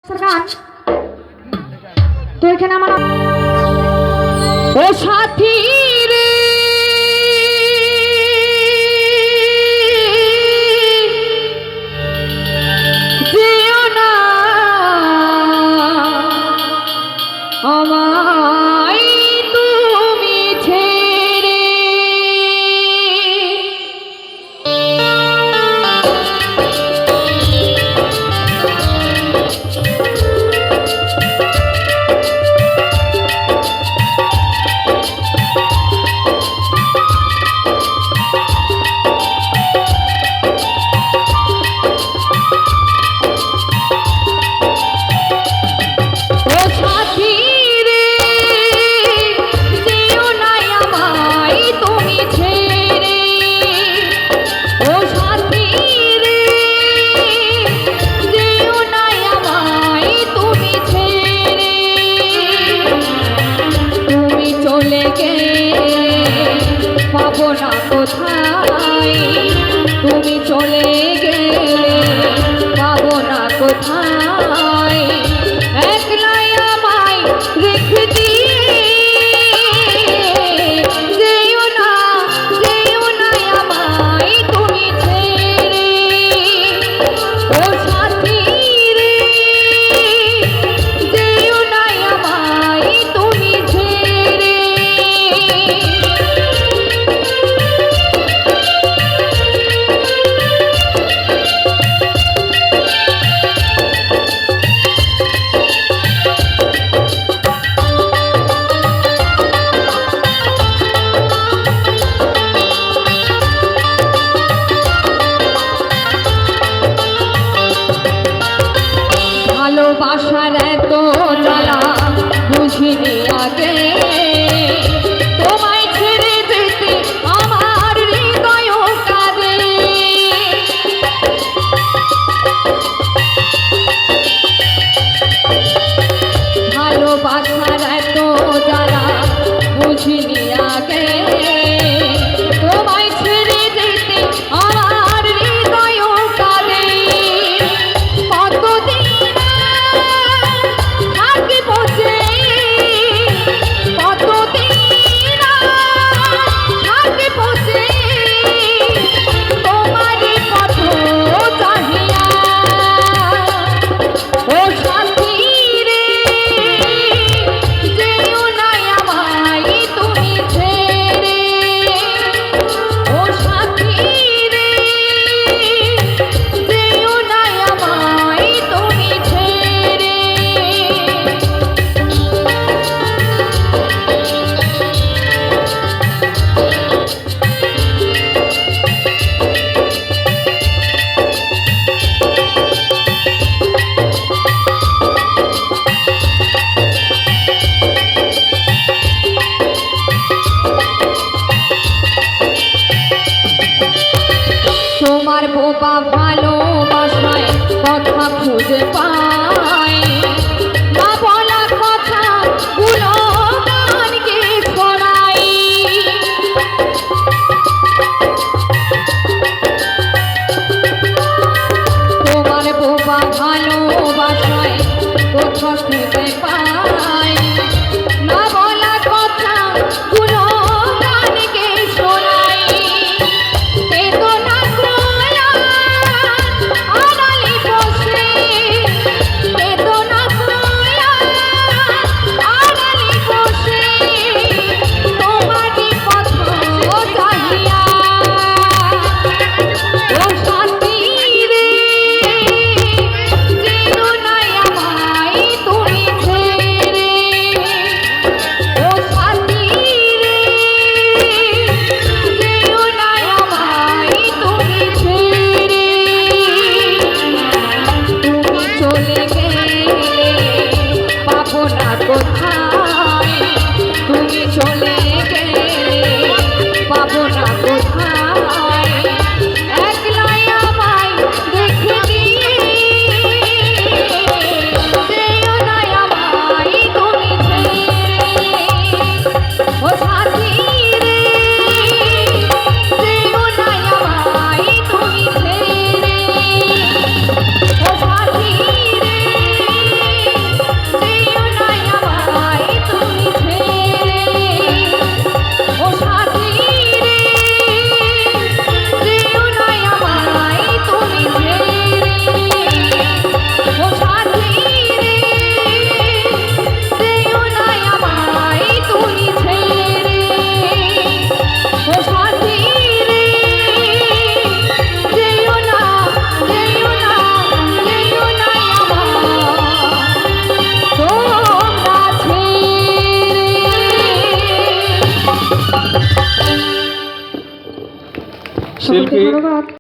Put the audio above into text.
গান তো এখানে আমার ও সাথী রে যেও না আমায় তুমি ছেড়ে পাবো না কোথায় তুমি চলে গেলে পাবো না কোথায় একলাই আমায় রেখে দিয়ে যেও না আমায় তুমি ছেড়ে ও সাথী রে যেও না আমায় তুমি ছেড়ে ভালোবাসার এত জ্বালা বুঝিনি আগে তোমায় ছেড়ে যেতে আমার হৃদয় কাঁদে ভালোবাসার এত জ্বালা বুঝিনি আগে তোমায় ছেড়ে যেতে আমার হৃদয় কাঁদে তোমার বোবা ভালোবাসায় কথা খুঁজে পাই না বলা কথা গুলো গানকে শোনাই তোমার বোবা ভালোবাসায় কথা খুঁজে পাই না বলা কথা গুলো গানকে শোনাই তুমি সকলকে শিল্পী ধন্যবাদ।